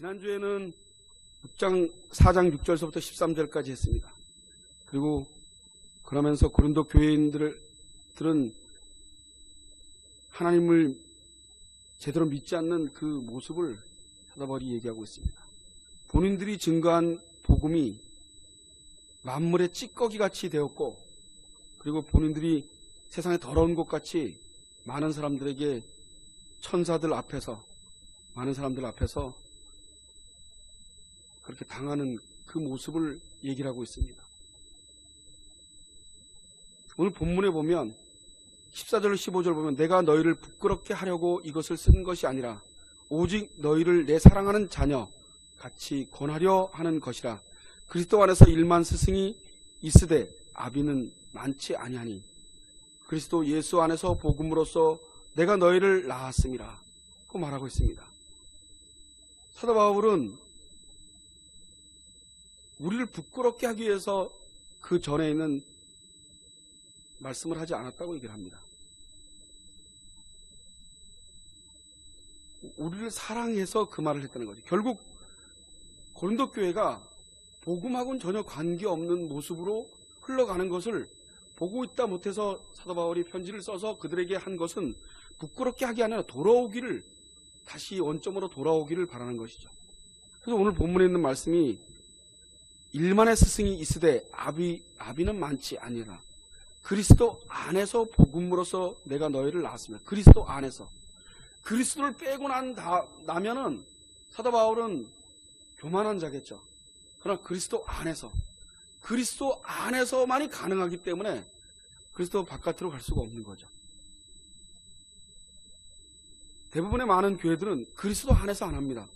지난주에는 4장 6절서부터 13절까지 했습니다. 그리고 그러면서 고린도 교회인들은 하나님을 제대로 믿지 않는 그 모습을 사도 바울이 얘기하고 있습니다. 본인들이 증거한 복음이 만물의 찌꺼기같이 되었고, 그리고 본인들이 세상에 더러운 것같이 많은 사람들에게, 천사들 앞에서, 많은 사람들 앞에서 그렇게 당하는 그 모습을 얘기를 하고 있습니다. 오늘 본문에 보면 14절 15절 보면 내가 너희를 부끄럽게 하려고 이것을 쓴 것이 아니라 오직 너희를 내 사랑하는 자녀 같이 권하려 하는 것이라. 그리스도 안에서 일만 스승이 있으되 아비는 많지 아니하니 그리스도 예수 안에서 복음으로써 내가 너희를 낳았음이라 고 말하고 있습니다. 사도 바울은 우리를 부끄럽게 하기 위해서 그 전에 있는 말씀을 하지 않았다고 얘기를 합니다. 우리를 사랑해서 그 말을 했다는 거죠. 결국 고린도 교회가 복음하고는 전혀 관계없는 모습으로 흘러가는 것을 보고 있다 못해서 사도 바울이 편지를 써서 그들에게 한 것은 부끄럽게 하기 아니라 돌아오기를, 다시 원점으로 돌아오기를 바라는 것이죠. 그래서 오늘 본문에 있는 말씀이 일만의 스승이 있으되 아비는 많지 아니라 그리스도 안에서 복음으로써 내가 너희를 낳았습니다. 그리스도 안에서. 그리스도를 빼고 나면은 사도 바울은 교만한 자겠죠. 그러나 그리스도 안에서만이 가능하기 때문에 그리스도 바깥으로 갈 수가 없는 거죠. 대부분의 많은 교회들은 그리스도 안에서 안 합니다.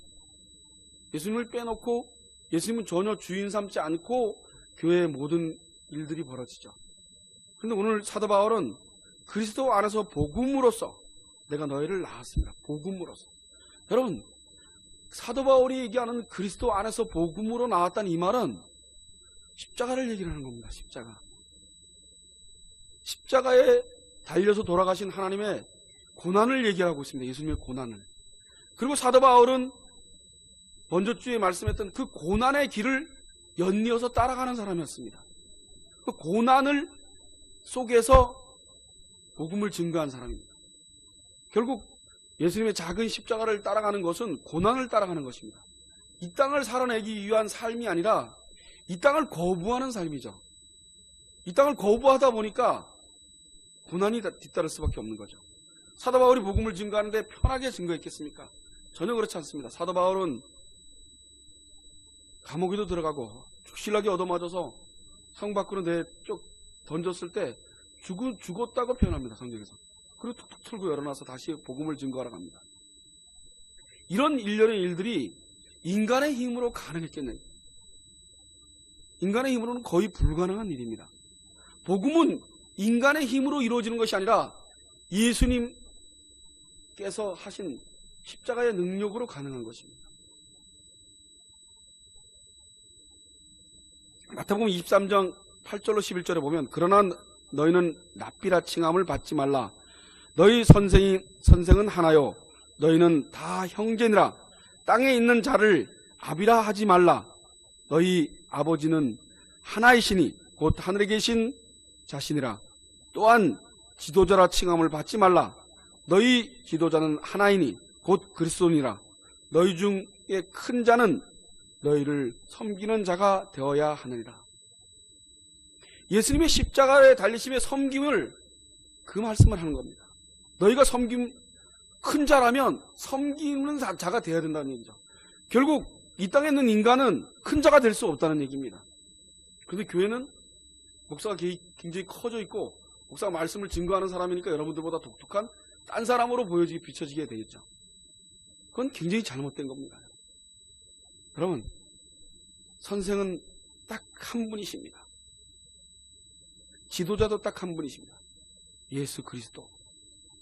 예수님을 빼놓고 예수님은 전혀 주인 삼지 않고 교회의 모든 일들이 벌어지죠. 그런데 오늘 사도 바울은 그리스도 안에서 복음으로써 내가 너희를 낳았습니다. 복음으로써. 여러분, 사도 바울이 얘기하는 그리스도 안에서 복음으로 나왔다는 이 말은 십자가를 얘기를 하는 겁니다. 십자가에 달려서 돌아가신 하나님의 고난을 얘기하고 있습니다. 예수님의 고난을. 그리고 사도 바울은 먼저 주에 말씀했던 그 고난의 길을 연이어서 따라가는 사람이었습니다. 그 고난을 속에서 복음을 증거한 사람입니다. 결국 예수님의 작은 십자가를 따라가는 것은 고난을 따라가는 것입니다. 이 땅을 살아내기 위한 삶이 아니라 이 땅을 거부하는 삶이죠. 이 땅을 거부하다 보니까 고난이 뒤따를 수밖에 없는 거죠. 사도 바울이 복음을 증거하는데 편하게 증거했겠습니까? 전혀 그렇지 않습니다. 사도 바울은 감옥에도 들어가고 축실하게 얻어맞아서 성 밖으로 내쪽 던졌을 때 죽었다고 표현합니다. 성경에서. 그리고 툭툭 틀고 열어놔서 다시 복음을 증거하러 갑니다. 이런 일련의 일들이 인간의 힘으로 가능했겠네요. 인간의 힘으로는 거의 불가능한 일입니다. 복음은 인간의 힘으로 이루어지는 것이 아니라 예수님께서 하신 십자가의 능력으로 가능한 것입니다. 마태복음 23장 8절로 11절에 보면 그러나 너희는 랍비라 칭함을 받지 말라. 너희 선생은 하나요. 너희는 다 형제니라. 땅에 있는 자를 아비라 하지 말라. 너희 아버지는 하나이시니 곧 하늘에 계신 자신이라. 또한 지도자라 칭함을 받지 말라. 너희 지도자는 하나이니 곧 그리스도니라. 너희 중에 큰 자는 너희를 섬기는 자가 되어야 하느니라. 예수님의 십자가에 달리심의 섬김을 그 말씀을 하는 겁니다. 너희가 큰 자라면 섬기는 자가 되어야 된다는 얘기죠. 결국 이 땅에 있는 인간은 큰 자가 될 수 없다는 얘기입니다. 그런데 교회는 목사가 굉장히 커져 있고 목사가 말씀을 증거하는 사람이니까 여러분들보다 독특한 딴 사람으로 비춰지게 되겠죠. 그건 굉장히 잘못된 겁니다. 여러분, 선생은 딱 한 분이십니다. 지도자도 딱 한 분이십니다. 예수 그리스도.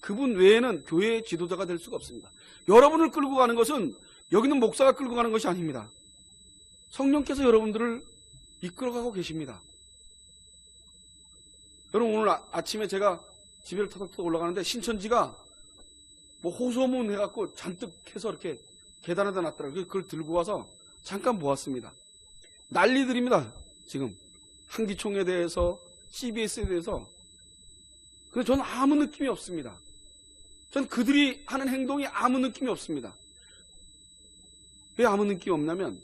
그분 외에는 교회의 지도자가 될 수가 없습니다. 여러분을 끌고 가는 것은 여기 있는 목사가 끌고 가는 것이 아닙니다. 성령께서 여러분들을 이끌어가고 계십니다. 여러분, 오늘 아침에 제가 집에를 터덕터덕 올라가는데 신천지가 호소문 해갖고 잔뜩 해서 이렇게 계단에다 놨더라고요. 그걸 들고 와서 잠깐 보았습니다. 난리들입니다. 지금 한기총에 대해서, CBS에 대해서. 근데 저는 아무 느낌이 없습니다. 전 그들이 하는 행동이 아무 느낌이 없습니다. 왜 아무 느낌이 없냐면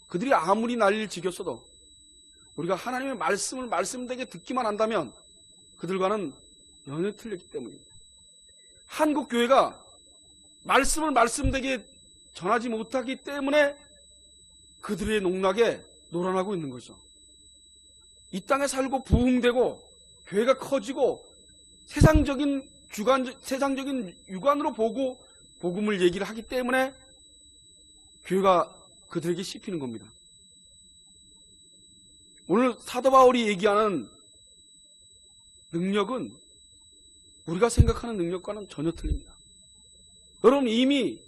그들이 아무리 난리를 지겼어도 우리가 하나님의 말씀을 말씀되게 듣기만 한다면 그들과는 연연히 틀렸기 때문입니다. 한국 교회가 말씀을 말씀되게 전하지 못하기 때문에 그들의 농락에 놀아나고 있는 거죠. 이 땅에 살고 부흥되고 교회가 커지고 세상적인 육안으로 보고 복음을 얘기를 하기 때문에 교회가 그들에게 씹히는 겁니다. 오늘 사도 바울이 얘기하는 능력은 우리가 생각하는 능력과는 전혀 틀립니다. 여러분, 이미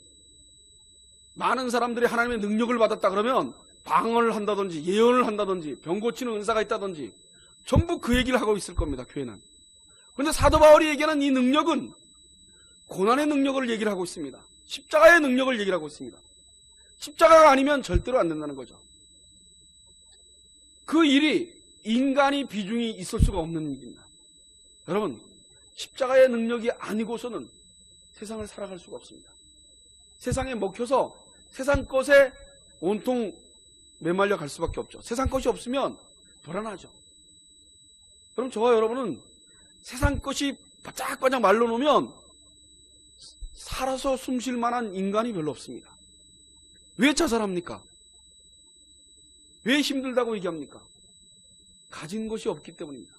많은 사람들이 하나님의 능력을 받았다 그러면 방언을 한다든지 예언을 한다든지 병 고치는 은사가 있다든지 전부 그 얘기를 하고 있을 겁니다. 교회는. 그런데 사도 바울이 얘기하는 이 능력은 고난의 능력을 얘기를 하고 있습니다. 십자가의 능력을 얘기를 하고 있습니다. 십자가가 아니면 절대로 안 된다는 거죠. 그 일이 인간이 비중이 있을 수가 없는 일입니다. 여러분, 십자가의 능력이 아니고서는 세상을 살아갈 수가 없습니다. 세상에 먹혀서 세상 것에 온통 매말려 갈 수밖에 없죠. 세상 것이 없으면 불안하죠. 그럼 저와 여러분은 세상 것이 바짝바짝 말라놓으면 살아서 숨 쉴 만한 인간이 별로 없습니다. 왜 자살합니까? 왜 힘들다고 얘기합니까? 가진 것이 없기 때문입니다.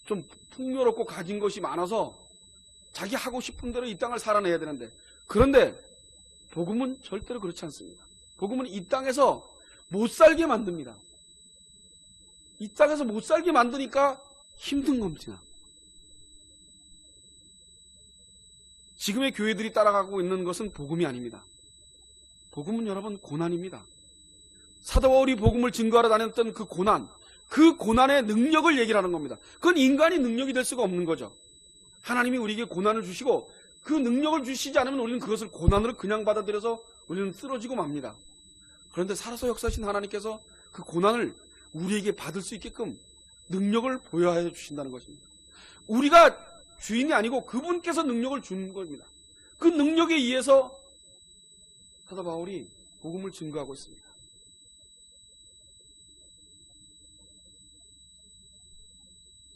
좀 풍요롭고 가진 것이 많아서 자기 하고 싶은 대로 이 땅을 살아내야 되는데, 그런데 복음은 절대로 그렇지 않습니다. 복음은 이 땅에서 못 살게 만듭니다. 이 땅에서 못 살게 만드니까 힘든 겁니다. 지금의 교회들이 따라가고 있는 것은 복음이 아닙니다. 복음은 여러분 고난입니다. 사도 바울이 복음을 증거하러 다녔던 그 고난의 능력을 얘기를 하는 겁니다. 그건 인간이 능력이 될 수가 없는 거죠. 하나님이 우리에게 고난을 주시고 그 능력을 주시지 않으면 우리는 그것을 고난으로 그냥 받아들여서 우리는 쓰러지고 맙니다. 그런데 살아서 역사하신 하나님께서 그 고난을 우리에게 받을 수 있게끔 능력을 보여해 주신다는 것입니다. 우리가 주인이 아니고 그분께서 능력을 주는 겁니다. 그 능력에 의해서 사도 바울이 복음을 증거하고 있습니다.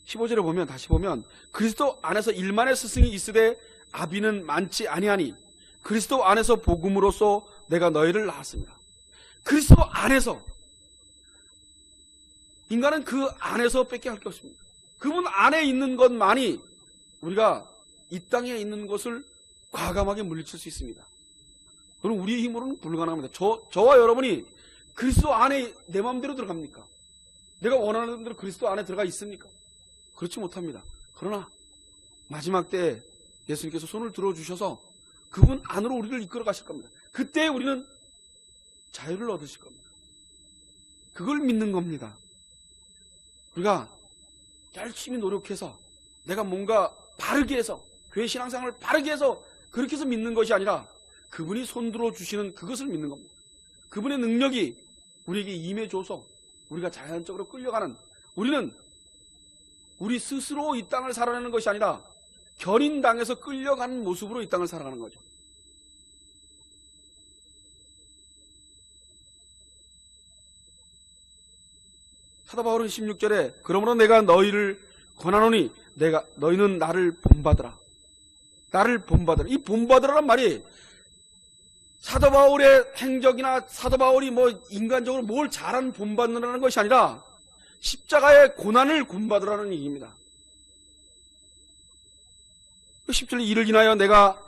15절에 보면, 다시 보면, 그리스도 안에서 일만의 스승이 있으되 아비는 많지 아니하니 그리스도 안에서 복음으로써 내가 너희를 낳았습니다. 그리스도 안에서, 인간은 그 안에서 뺏게 할 게 없습니다. 그분 안에 있는 것만이 우리가 이 땅에 있는 것을 과감하게 물리칠 수 있습니다. 그럼 우리의 힘으로는 불가능합니다. 저와 여러분이 그리스도 안에 내 마음대로 들어갑니까? 내가 원하는 대로 그리스도 안에 들어가 있습니까? 그렇지 못합니다. 그러나 마지막 때에 예수님께서 손을 들어주셔서 그분 안으로 우리를 이끌어 가실 겁니다. 그때 우리는 자유를 얻으실 겁니다. 그걸 믿는 겁니다. 우리가 열심히 노력해서 내가 뭔가 바르게 해서 교회 신앙생활을 바르게 해서 그렇게 해서 믿는 것이 아니라 그분이 손들어 주시는 그것을 믿는 겁니다. 그분의 능력이 우리에게 임해줘서 우리가 자연적으로 끌려가는, 우리는 우리 스스로 이 땅을 살아내는 것이 아니라 견인당해서 끌려가는 모습으로 이 땅을 살아가는 거죠. 사도 바울은 16절에 그러므로 내가 너희를 권하노니 너희는 나를 본받으라. 나를 본받으라. 이 본받으라란 말이 사도 바울의 행적이나 사도 바울이 인간적으로 뭘 잘한 본받으라는 것이 아니라 십자가의 고난을 본받으라는 얘기입니다. 10절에 이를 인하여 내가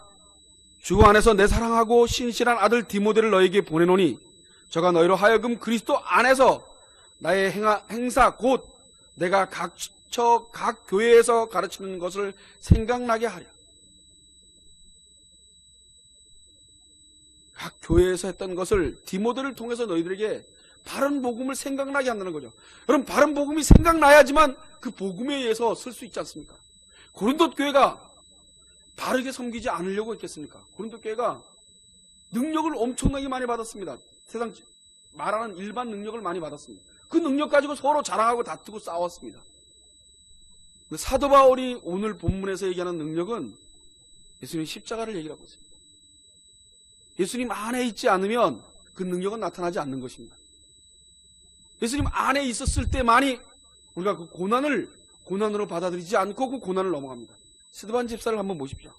주 안에서 내 사랑하고 신실한 아들 디모데를 너에게 보내노니 저가 너희로 하여금 그리스도 안에서 나의 행사 곧 내가 각 교회에서 가르치는 것을 생각나게 하랴. 각 교회에서 했던 것을 디모데를 통해서 너희들에게 바른 복음을 생각나게 한다는 거죠. 여러분, 바른 복음이 생각나야지만 그 복음에 의해서 쓸 수 있지 않습니까? 고린도 교회가 바르게 섬기지 않으려고 했겠습니까? 고린도 교회가 능력을 엄청나게 많이 받았습니다. 세상 말하는 일반 능력을 많이 받았습니다. 그 능력 가지고 서로 자랑하고 다투고 싸웠습니다. 사도 바울이 오늘 본문에서 얘기하는 능력은 예수님 십자가를 얘기하고 있습니다. 예수님 안에 있지 않으면 그 능력은 나타나지 않는 것입니다. 예수님 안에 있었을 때만이 우리가 그 고난으로 받아들이지 않고 그 고난을 넘어갑니다. 스데반 집사를 한번 보십시오.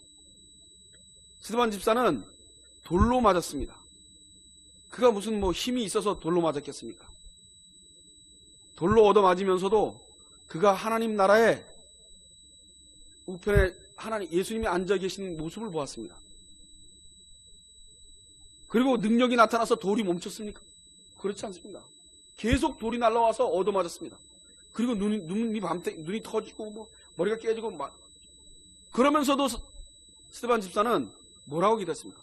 스데반 집사는 돌로 맞았습니다. 그가 무슨 힘이 있어서 돌로 맞았겠습니까? 돌로 얻어맞으면서도 그가 하나님 나라의 우편에 예수님이 앉아 계신 모습을 보았습니다. 그리고 능력이 나타나서 돌이 멈췄습니까? 그렇지 않습니다. 계속 돌이 날라와서 얻어맞았습니다. 그리고 눈이 터지고 머리가 깨지고 그러면서도 스데반 집사는 뭐라고 기도했습니까?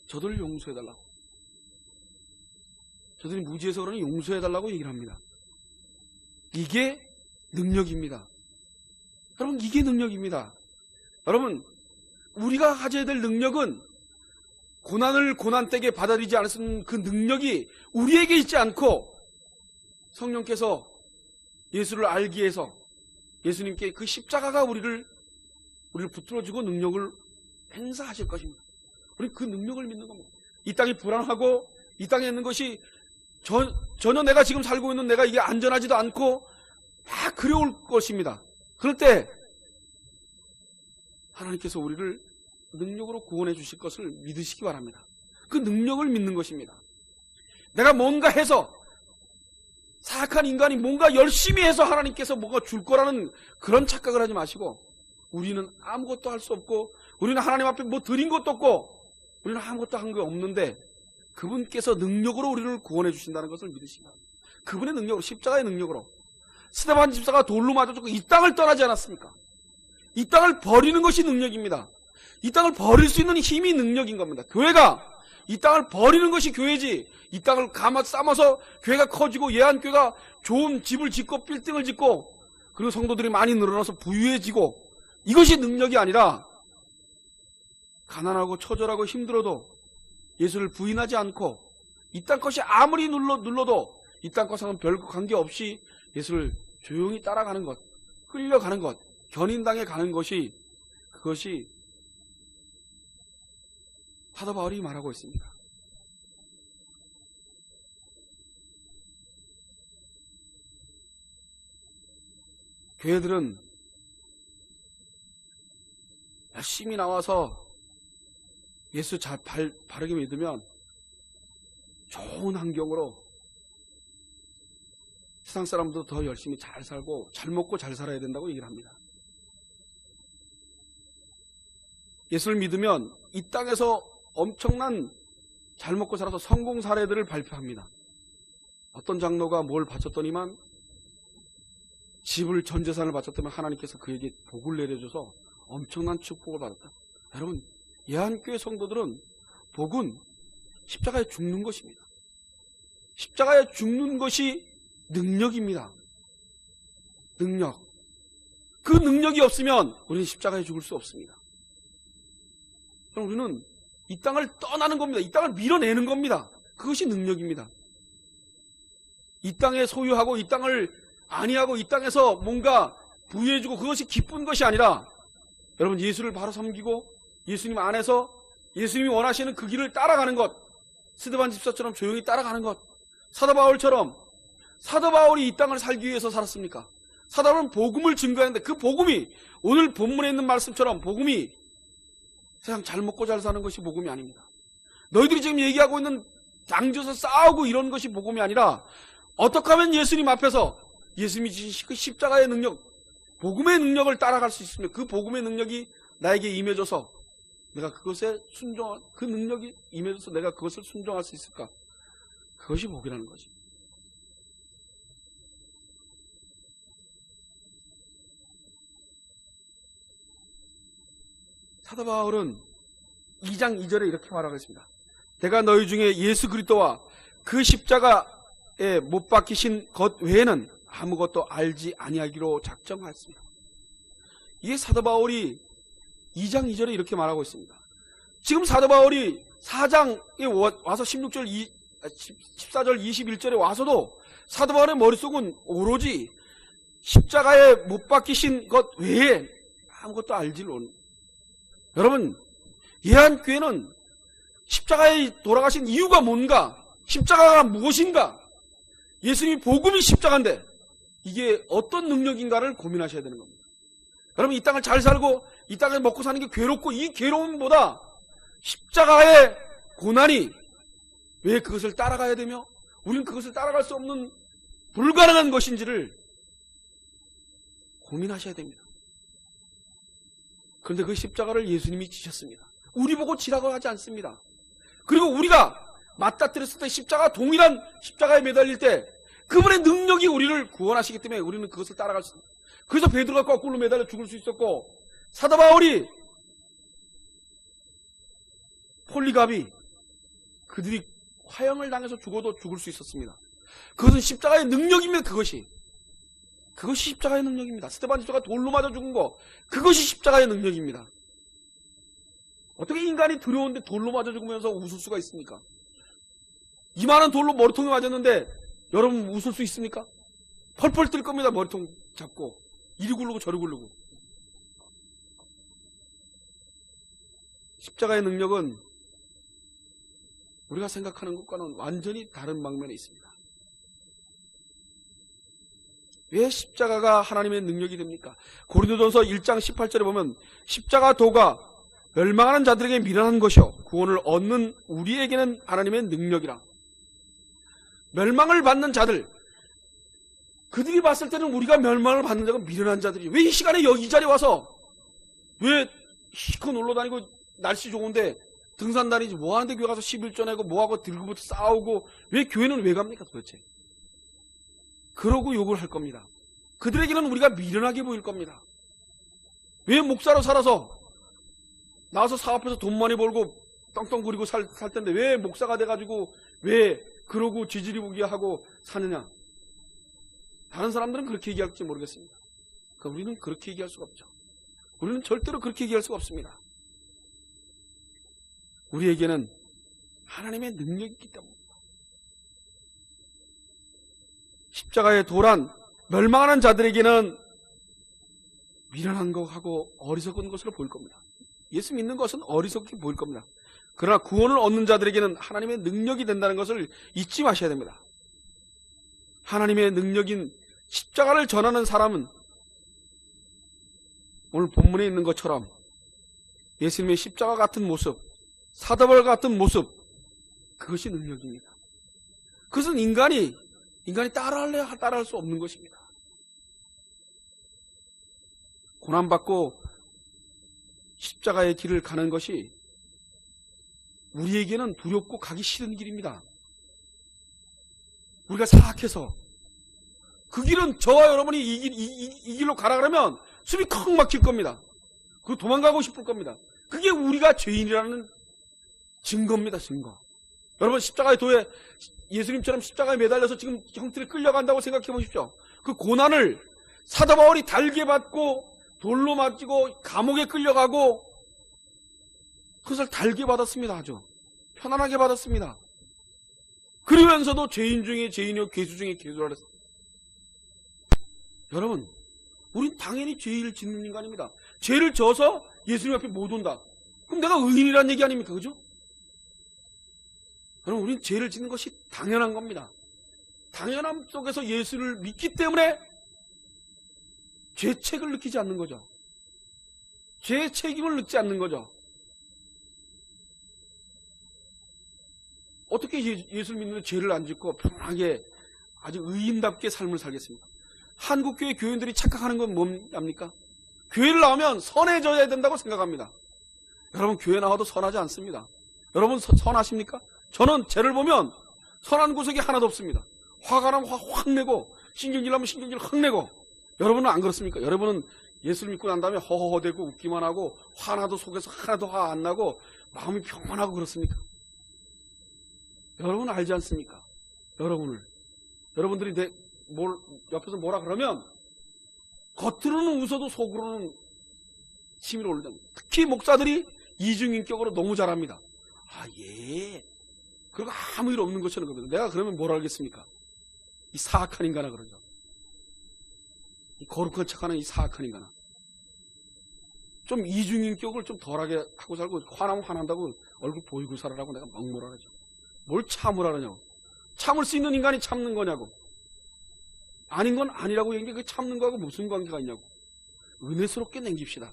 저들을 용서해달라고. 저들이 무지해서 그러니 용서해달라고 얘기를 합니다. 이게 능력입니다. 여러분, 이게 능력입니다. 여러분, 우리가 가져야 될 능력은 고난을 고난되게 받아들이지 않았은 그 능력이 우리에게 있지 않고 성령께서 예수를 알기 위해서 예수님께 그 십자가가 우리를 붙들어주고 능력을 행사하실 것입니다. 우리 그 능력을 믿는 겁니다. 이 땅이 불안하고 이 땅에 있는 것이 전혀 내가 지금 살고 있는 내가 이게 안전하지도 않고 막 그리울 것입니다. 그럴 때 하나님께서 우리를 능력으로 구원해 주실 것을 믿으시기 바랍니다. 그 능력을 믿는 것입니다. 내가 뭔가 해서 사악한 인간이 뭔가 열심히 해서 하나님께서 뭔가 줄 거라는 그런 착각을 하지 마시고 우리는 아무것도 할 수 없고 우리는 하나님 앞에 드린 것도 없고 우리는 아무것도 한 게 없는데 그분께서 능력으로 우리를 구원해 주신다는 것을 믿으시기 바랍니다. 그분의 능력으로, 십자가의 능력으로. 스데반 집사가 돌로 맞아 죽고 이 땅을 떠나지 않았습니까? 이 땅을 버리는 것이 능력입니다. 이 땅을 버릴 수 있는 힘이 능력인 겁니다. 교회가 이 땅을 버리는 것이 교회지, 이 땅을 삶아서 교회가 커지고 예한교회가 좋은 집을 짓고 빌딩을 짓고 그리고 성도들이 많이 늘어나서 부유해지고 이것이 능력이 아니라 가난하고 처절하고 힘들어도 예수를 부인하지 않고 이 땅 것이 아무리 눌러도 이 땅 것과는 별 관계없이 예수를 조용히 따라가는 것, 끌려가는 것, 견인당해 가는 것이 그것이 사도 바울이 말하고 있습니다. 교회들은 열심히 나와서 예수 잘 바르게 믿으면 좋은 환경으로 세상 사람도 더 열심히 잘 살고 잘 먹고 잘 살아야 된다고 얘기를 합니다. 예수를 믿으면 이 땅에서 엄청난 잘 먹고 살아서 성공 사례들을 발표합니다. 어떤 장로가 뭘 바쳤더니만 집을 전 재산을 바쳤더니 하나님께서 그에게 복을 내려줘서 엄청난 축복을 받았다. 여러분, 예한교회 성도들은 복은 십자가에 죽는 것입니다. 십자가에 죽는 것이 능력입니다. 능력. 그 능력이 없으면 우리는 십자가에 죽을 수 없습니다. 그럼 우리는 이 땅을 떠나는 겁니다. 이 땅을 밀어내는 겁니다. 그것이 능력입니다. 이 땅에 소유하고 이 땅을 안위하고 이 땅에서 뭔가 부유해주고 그것이 기쁜 것이 아니라 여러분 예수를 바로 섬기고 예수님 안에서 예수님이 원하시는 그 길을 따라가는 것, 스데반 집사처럼 조용히 따라가는 것, 사도 바울처럼 사도 바울이 이 땅을 살기 위해서 살았습니까? 사도 바울은 복음을 증거하는데 그 복음이 오늘 본문에 있는 말씀처럼 복음이 세상 잘 먹고 잘 사는 것이 복음이 아닙니다. 너희들이 지금 얘기하고 있는 당져서 싸우고 이런 것이 복음이 아니라 어떻게 하면 예수님 앞에서 예수님이 주신 그 십자가의 능력, 복음의 능력을 따라갈 수 있으며 그 복음의 능력이 나에게 임해져서 내가 그것에 순종한 그 능력이 임해져서 내가 그것을 순종할 수 있을까? 그것이 복이라는 거지. 사도 바울은 2장 2절에 이렇게 말하고 있습니다. 내가 너희 중에 예수 그리스도와 그 십자가에 못 박히신 것 외에는 아무것도 알지 아니하기로 작정하였습니다. 이게 사도 바울이 2장 2절에 이렇게 말하고 있습니다. 지금 사도 바울이 4장에 와서 14절 21절에 와서도 사도 바울의 머릿속은 오로지 십자가에 못 박히신 것 외에 아무것도 알지 못. 여러분, 예한교회는 십자가에 돌아가신 이유가 뭔가, 십자가가 무엇인가, 예수님이 복음이 십자가인데 이게 어떤 능력인가를 고민하셔야 되는 겁니다. 여러분, 이 땅을 잘 살고 이 땅을 먹고 사는 게 괴롭고, 이 괴로움보다 십자가의 고난이 왜 그것을 따라가야 되며 우리는 그것을 따라갈 수 없는 불가능한 것인지를 고민하셔야 됩니다. 그런데 그 십자가를 예수님이 지셨습니다. 우리 보고 지라고 하지 않습니다. 그리고 우리가 맞닥뜨렸을 때 십자가, 동일한 십자가에 매달릴 때 그분의 능력이 우리를 구원하시기 때문에 우리는 그것을 따라갈 수 있습니다. 그래서 베드로가 거꾸로 매달려 죽을 수 있었고, 사도 바울이, 폴리갑이 그들이 화형을 당해서 죽어도 죽을 수 있었습니다. 그것은 십자가의 능력입니다. 그것이 십자가의 능력입니다. 스데반 집사가 돌로 맞아 죽은 거, 그것이 십자가의 능력입니다. 어떻게 인간이 두려운데 돌로 맞아 죽으면서 웃을 수가 있습니까? 이만한 돌로 머리통에 맞았는데 여러분 웃을 수 있습니까? 펄펄 뜰 겁니다. 머리통 잡고 이리 굴르고 저리 굴르고. 십자가의 능력은 우리가 생각하는 것과는 완전히 다른 방면에 있습니다. 왜 십자가가 하나님의 능력이 됩니까? 고린도전서 1장 18절에 보면 십자가 도가 멸망하는 자들에게 미련한 것이요 구원을 얻는 우리에게는 하나님의 능력이라. 멸망을 받는 자들, 그들이 봤을 때는 우리가 멸망을 받는 자가 미련한 자들이 왜 이 시간에 여기 이 자리에 와서 왜 시커 놀러 다니고 날씨 좋은데 등산 다니지 뭐하는데 교회 가서 11조 내고 뭐하고 들고부터 싸우고 왜 교회는 왜 갑니까 도대체? 그러고 욕을 할 겁니다. 그들에게는 우리가 미련하게 보일 겁니다. 왜 목사로 살아서 나와서 사업해서 돈 많이 벌고 떵떵 부리고 살 텐데 왜 목사가 돼가지고 왜 그러고 지지리부기 하고 사느냐? 다른 사람들은 그렇게 얘기할지 모르겠습니다. 그러니까 우리는 그렇게 얘기할 수가 없죠. 우리는 절대로 그렇게 얘기할 수가 없습니다. 우리에게는 하나님의 능력이 있기 때문입니다. 십자가의 도란 멸망하는 자들에게는 미련한 것하고 어리석은 것으로 보일 겁니다. 예수 믿는 것은 어리석게 보일 겁니다. 그러나 구원을 얻는 자들에게는 하나님의 능력이 된다는 것을 잊지 마셔야 됩니다. 하나님의 능력인 십자가를 전하는 사람은 오늘 본문에 있는 것처럼 예수님의 십자가 같은 모습, 사도바울 같은 모습, 그것이 능력입니다. 그것은 인간이 따라할 수 없는 것입니다. 고난받고 십자가의 길을 가는 것이 우리에게는 두렵고 가기 싫은 길입니다. 우리가 사악해서 그 길은 저와 여러분이 이 길로 가라 그러면 숨이 컥 막힐 겁니다. 그리고 도망가고 싶을 겁니다. 그게 우리가 죄인이라는 증거입니다. 증거. 여러분 십자가의 도에 예수님처럼 십자가에 매달려서 지금 형틀에 끌려간다고 생각해 보십시오. 그 고난을 사도 바울이 달게 받고 돌로 맞고 감옥에 끌려가고 그것을 달게 받았습니다. 아주 편안하게 받았습니다. 그러면서도 죄인 중에 죄인이요 괴수 중에 괴수라 그랬습니다. 여러분, 우린 당연히 죄를 짓는 인간입니다. 죄를 져서 예수님 앞에 못 온다. 그럼 내가 의인이라는 얘기 아닙니까? 그죠? 여러분, 우린 죄를 짓는 것이 당연한 겁니다. 당연함 속에서 예수를 믿기 때문에 죄책을 느끼지 않는 거죠. 죄의 책임을 느끼지 않는 거죠. 어떻게 예수를 믿는데 죄를 안 짓고 편하게 아주 의인답게 삶을 살겠습니까? 한국교회 교인들이 착각하는 건 뭡니까? 교회를 나오면 선해져야 된다고 생각합니다. 여러분, 교회 나와도 선하지 않습니다. 여러분 선하십니까? 저는 죄를 보면 선한 구석이 하나도 없습니다. 화가 나면 화 확 내고 신경질 나면 신경질 확 내고. 여러분은 안 그렇습니까? 여러분은 예수를 믿고 난 다음에 허허허대고 웃기만 하고 화나도 속에서 하나도 화 안 나고 마음이 평안하고 그렇습니까? 여러분 알지 않습니까? 여러분들이 옆에서 뭐라 그러면 겉으로는 웃어도 속으로는 치밀어 올린다. 특히 목사들이 이중인격으로 너무 잘합니다. 예. 그리고 아무 일 없는 것처럼 겁니다. 내가 그러면 뭘 알겠습니까? 이 사악한 인간아 그러죠. 이 거룩한 척하는 이 사악한 인간아. 좀 이중인격을 좀 덜하게 하고 살고 화나면 화난다고 얼굴 보이고 살아라고 내가 막 뭐라 그러죠. 뭘 참으라 그러냐고. 참을 수 있는 인간이 참는 거냐고. 아닌 건 아니라고 얘기해. 그 참는 거하고 무슨 관계가 있냐고. 은혜스럽게 남깁시다.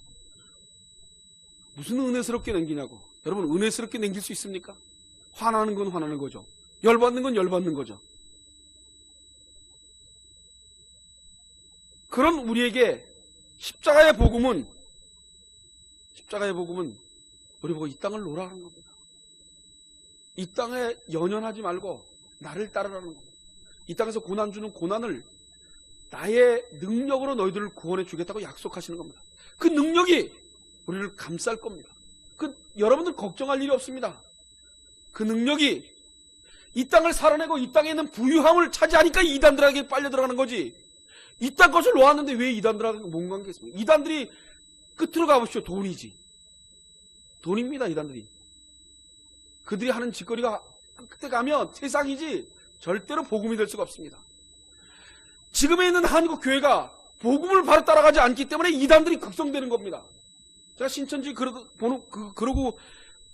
무슨 은혜스럽게 남기냐고. 여러분 은혜스럽게 남길 수 있습니까? 화나는 건 화나는 거죠. 열받는 건 열받는 거죠. 그런 우리에게 십자가의 복음은 우리 보고 이 땅을 놀아라는 겁니다. 이 땅에 연연하지 말고 나를 따르라는 겁니다. 이 땅에서 고난 주는 고난을 나의 능력으로 너희들을 구원해 주겠다고 약속하시는 겁니다. 그 능력이 우리를 감쌀 겁니다. 여러분들 걱정할 일이 없습니다. 그 능력이 이 땅을 살아내고 이 땅에 있는 부유함을 차지하니까 이단들에게 빨려 들어가는 거지. 이 땅 것을 놓았는데 왜 이단들하고 뭔 관계 있습니까? 이단들이 끝으로 가보시오. 돈이지. 돈입니다. 이단들이. 그들이 하는 짓거리가 끝에 가면 세상이지 절대로 복음이 될 수가 없습니다. 지금에 있는 한국 교회가 복음을 바로 따라가지 않기 때문에 이단들이 극성되는 겁니다. 제가 신천지 그러고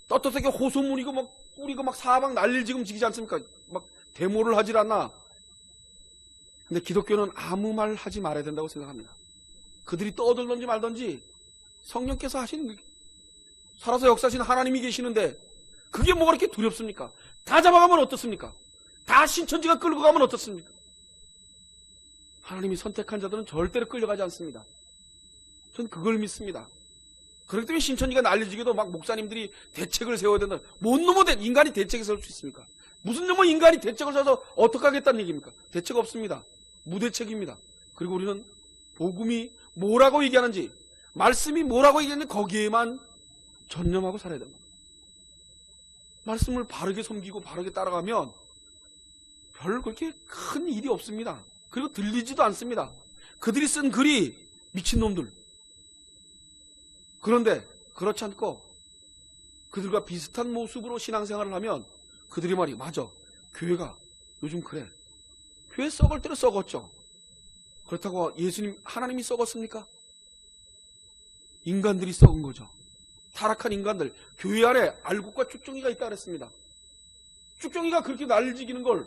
떳떳하게 호소문이고 막 뿌리고 막 사방 난리를 지금 지기지 않습니까? 막 데모를 하질 않나. 근데 기독교는 아무 말 하지 말아야 된다고 생각합니다. 그들이 떠들든지 말든지 성령께서 하시는 게 살아서 역사하시는 하나님이 계시는데 그게 뭐가 그렇게 두렵습니까? 다 잡아가면 어떻습니까? 다 신천지가 끌고 가면 어떻습니까? 하나님이 선택한 자들은 절대로 끌려가지 않습니다. 전 그걸 믿습니다. 그렇기 때문에 신천지가 난리지기도 막 목사님들이 대책을 세워야 된다. 뭔 놈의 인간이 대책을 세울 수 있습니까? 무슨 놈의 인간이 대책을 세워서 어떻게 하겠다는 얘기입니까? 대책 없습니다. 무대책입니다. 그리고 우리는 복음이 뭐라고 얘기하는지, 말씀이 뭐라고 얘기하는지 거기에만 전념하고 살아야 됩니다. 말씀을 바르게 섬기고 바르게 따라가면 별 그렇게 큰 일이 없습니다. 그리고 들리지도 않습니다. 그들이 쓴 글이 미친놈들. 그런데 그렇지 않고 그들과 비슷한 모습으로 신앙생활을 하면 그들이 말이 맞아. 교회가 요즘 그래. 교회 썩을 때로 썩었죠. 그렇다고 예수님, 하나님이 썩었습니까? 인간들이 썩은 거죠. 타락한 인간들. 교회 안에 알곡과 쭉정이가 있다 그랬습니다. 쭉정이가 그렇게 날지기는 걸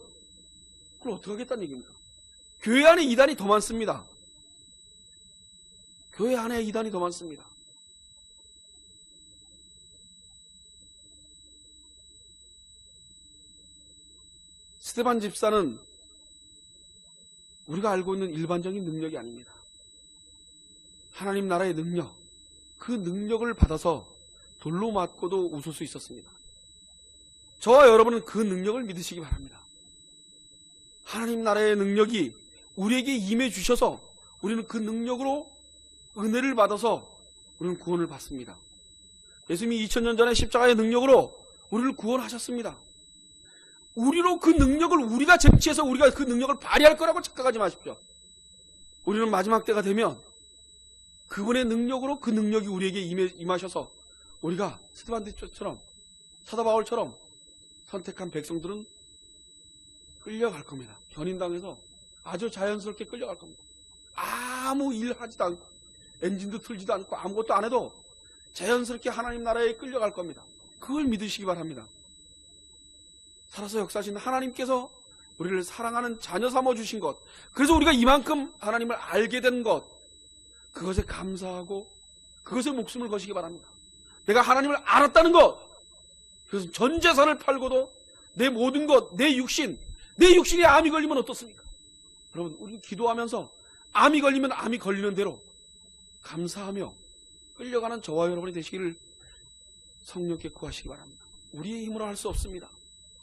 그걸 어떻게 하겠다는 얘기입니까? 교회 안에 이단이 더 많습니다. 교회 안에 이단이 더 많습니다. 스데반 집사는 우리가 알고 있는 일반적인 능력이 아닙니다. 하나님 나라의 능력, 그 능력을 받아서 돌로 맞고도 웃을 수 있었습니다. 저와 여러분은 그 능력을 믿으시기 바랍니다. 하나님 나라의 능력이 우리에게 임해 주셔서 우리는 그 능력으로 은혜를 받아서 우리는 구원을 받습니다. 예수님이 2000년 전에 십자가의 능력으로 우리를 구원하셨습니다. 우리로 그 능력을 우리가 쟁취해서 우리가 그 능력을 발휘할 거라고 착각하지 마십시오. 우리는 마지막 때가 되면 그분의 능력으로 그 능력이 우리에게 임하셔서 우리가 스데반처럼 사도 바울처럼 선택한 백성들은 끌려갈 겁니다. 견인당해서 아주 자연스럽게 끌려갈 겁니다. 아무 일 하지도 않고 엔진도 틀지도 않고 아무것도 안 해도 자연스럽게 하나님 나라에 끌려갈 겁니다. 그걸 믿으시기 바랍니다. 살아서 역사하신 하나님께서 우리를 사랑하는 자녀 삼아주신 것, 그래서 우리가 이만큼 하나님을 알게 된 것, 그것에 감사하고 그것에 목숨을 거시기 바랍니다. 내가 하나님을 알았다는 것, 그것은 전 재산을 팔고도 내 모든 것, 내 육신이 암이 걸리면 어떻습니까? 여러분, 우리 기도하면서 암이 걸리면 암이 걸리는 대로 감사하며 끌려가는 저와 여러분이 되시기를 성령께 구하시기 바랍니다. 우리의 힘으로 할 수 없습니다.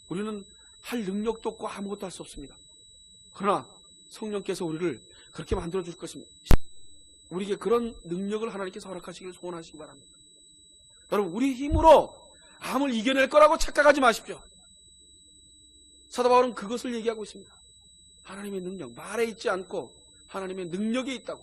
우리는 할 능력도 없고 아무것도 할 수 없습니다. 그러나 성령께서 우리를 그렇게 만들어 줄 것입니다. 우리에게 그런 능력을 하나님께서 허락하시기를 소원하시기 바랍니다. 여러분, 우리 힘으로 암을 이겨낼 거라고 착각하지 마십시오. 사도 바울은 그것을 얘기하고 있습니다. 하나님의 능력, 말에 있지 않고 하나님의 능력이 있다고.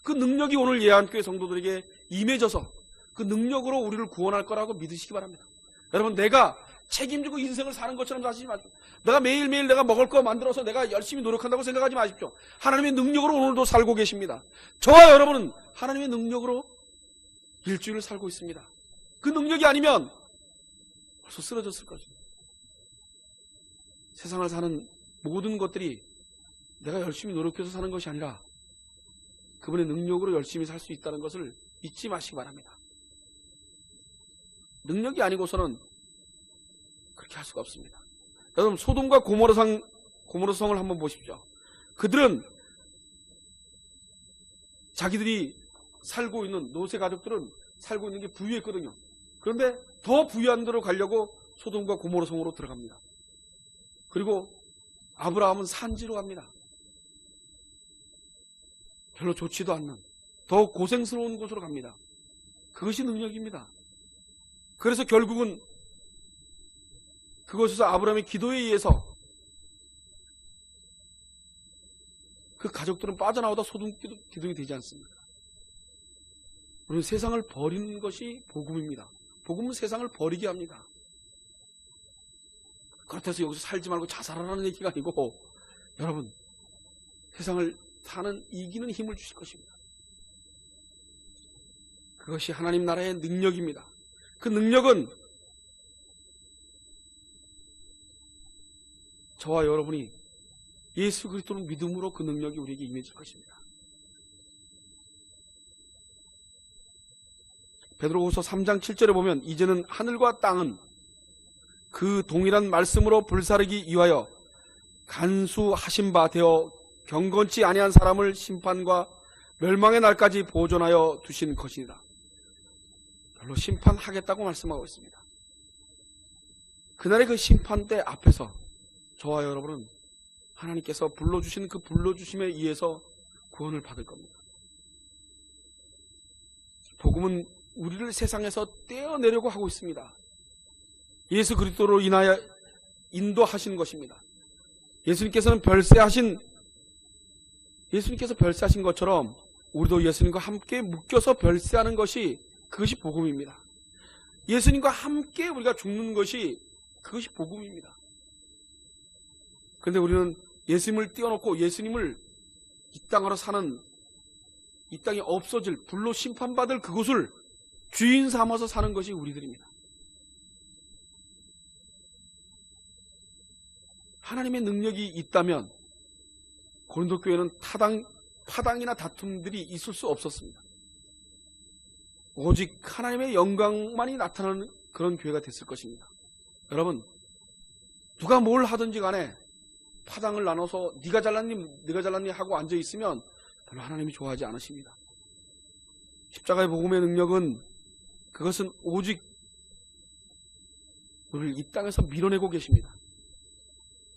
그 능력이 오늘 예한교회 성도들에게 임해져서 그 능력으로 우리를 구원할 거라고 믿으시기 바랍니다. 여러분, 내가 책임지고 인생을 사는 것처럼 사시지 마십시오. 내가 매일매일 내가 먹을 거 만들어서 내가 열심히 노력한다고 생각하지 마십시오. 하나님의 능력으로 오늘도 살고 계십니다. 저와 여러분은 하나님의 능력으로 일주일을 살고 있습니다. 그 능력이 아니면 벌써 쓰러졌을 것입니다. 세상을 사는 모든 것들이 내가 열심히 노력해서 사는 것이 아니라 그분의 능력으로 열심히 살 수 있다는 것을 잊지 마시기 바랍니다. 능력이 아니고서는 그렇게 할 수가 없습니다. 여러분, 소돔과 고모라성을 한번 보십시오. 그들은 자기들이 살고 있는 노세 가족들은 살고 있는 게 부유했거든요. 그런데 더 부유한 데로 가려고 소돔과 고모라성으로 들어갑니다. 그리고 아브라함은 산지로 갑니다. 별로 좋지도 않는 더 고생스러운 곳으로 갑니다. 그것이 능력입니다. 그래서 결국은 그것에서 아브라함의 기도에 의해서 그 가족들은 빠져나오다 소돔 기둥이 되지 않습니까? 우리는 세상을 버리는 것이 복음입니다. 복음은 세상을 버리게 합니다. 그렇다고 해서 여기서 살지 말고 자살하라는 얘기가 아니고, 여러분, 세상을 사는 이기는 힘을 주실 것입니다. 그것이 하나님 나라의 능력입니다. 그 능력은 저와 여러분이 예수 그리스도를 믿음으로 그 능력이 우리에게 임해질 것입니다. 베드로후서 3장 7절에 보면 이제는 하늘과 땅은 그 동일한 말씀으로 불사르기 위하여 간수하신 바 되어 경건치 아니한 사람을 심판과 멸망의 날까지 보존하여 두신 것이니라. 별로 심판하겠다고 말씀하고 있습니다. 그날의 그 심판 때 앞에서 저와 여러분은 하나님께서 불러주신 그 불러주심에 의해서 구원을 받을 겁니다. 복음은 우리를 세상에서 떼어내려고 하고 있습니다. 예수 그리스도로 인하여 인도하신 것입니다. 예수님께서 별세하신 것처럼 우리도 예수님과 함께 묶여서 별세하는 것이 그것이 복음입니다. 예수님과 함께 우리가 죽는 것이 그것이 복음입니다. 그런데 우리는 예수님을 띄워놓고 예수님을 이 땅으로 사는, 이 땅이 없어질, 불로 심판받을 그곳을 주인 삼아서 사는 것이 우리들입니다. 하나님의 능력이 있다면 고린도 교회는 파당이나 다툼들이 있을 수 없었습니다. 오직 하나님의 영광만이 나타나는 그런 교회가 됐을 것입니다. 여러분, 누가 뭘 하든지 간에 파당을 나눠서 네가 잘났니 하고 앉아있으면 별로 하나님이 좋아하지 않으십니다. 십자가의 복음의 능력은 그것은 오직 우리를 이 땅에서 밀어내고 계십니다.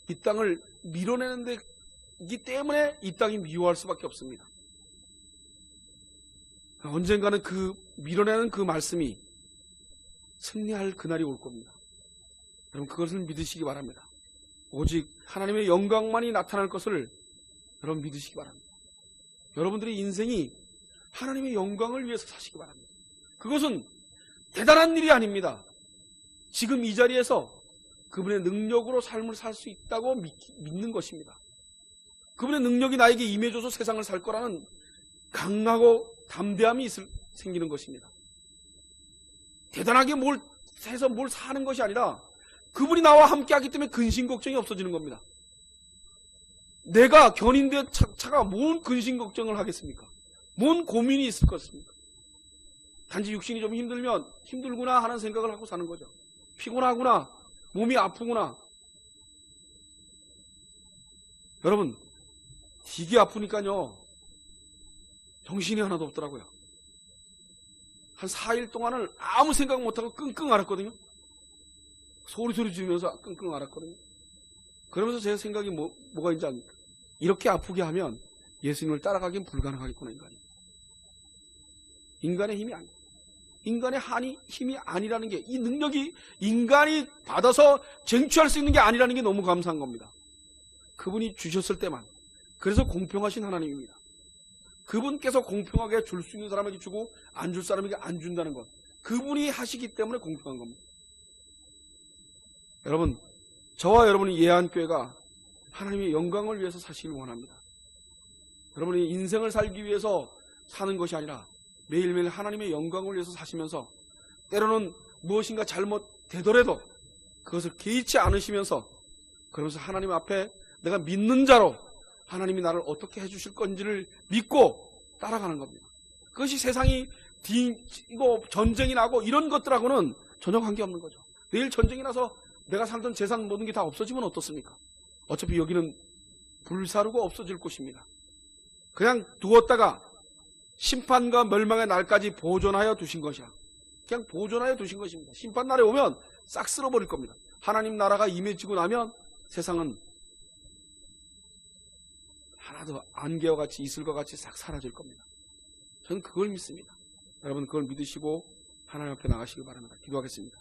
이 땅을 밀어내는 데이기 때문에 이 땅이 미워할 수밖에 없습니다. 언젠가는 그 밀어내는 그 말씀이 승리할 그날이 올 겁니다. 여러분, 그것을 믿으시기 바랍니다. 오직 하나님의 영광만이 나타날 것을 여러분 믿으시기 바랍니다. 여러분들의 인생이 하나님의 영광을 위해서 사시기 바랍니다. 그것은 대단한 일이 아닙니다. 지금 이 자리에서 그분의 능력으로 삶을 살 수 있다고 믿는 것입니다. 그분의 능력이 나에게 임해줘서 세상을 살 거라는 강하고 담대함이 생기는 것입니다. 대단하게 뭘 해서 뭘 사는 것이 아니라 그분이 나와 함께 하기 때문에 근심 걱정이 없어지는 겁니다. 내가 견인된 차가 뭔 근심 걱정을 하겠습니까? 뭔 고민이 있을 것입니까? 단지 육신이 좀 힘들구나 하는 생각을 하고 사는 거죠. 피곤하구나, 몸이 아프구나. 여러분, 되게 아프니까요 정신이 하나도 없더라고요. 한 4일 동안을 아무 생각 못하고 끙끙 앓았거든요. 소리 지르면서 끙끙 앓았거든요. 그러면서 제 생각이 뭐가 있는지 압니까? 이렇게 아프게 하면 예수님을 따라가긴 불가능하겠구나. 인간의 힘이 아니에요. 인간의 힘이 아니라는 게, 이 능력이 인간이 받아서 쟁취할 수 있는 게 아니라는 게 너무 감사한 겁니다. 그분이 주셨을 때만. 그래서 공평하신 하나님입니다. 그분께서 공평하게 줄 수 있는 사람에게 주고 안 줄 사람에게 안 준다는 것, 그분이 하시기 때문에 공평한 겁니다. 여러분, 저와 여러분이 예한교회가 하나님의 영광을 위해서 사시길 원합니다. 여러분이 인생을 살기 위해서 사는 것이 아니라 매일매일 하나님의 영광을 위해서 사시면서 때로는 무엇인가 잘못되더라도 그것을 개의치 않으시면서 그러면서 하나님 앞에 내가 믿는 자로 하나님이 나를 어떻게 해주실 건지를 믿고 따라가는 겁니다. 그것이 세상이 전쟁이 나고 이런 것들하고는 전혀 관계없는 거죠. 내일 전쟁이 나서 내가 살던 재산 모든 게 다 없어지면 어떻습니까? 어차피 여기는 불사르고 없어질 곳입니다. 그냥 두었다가 심판과 멸망의 날까지 보존하여 두신 것이야. 그냥 보존하여 두신 것입니다. 심판 날에 오면 싹 쓸어버릴 겁니다. 하나님 나라가 임해지고 나면 세상은 하나도 안개와 같이 이슬과 같이 싹 사라질 겁니다. 저는 그걸 믿습니다. 여러분 그걸 믿으시고 하나님 앞에 나가시길 바랍니다. 기도하겠습니다.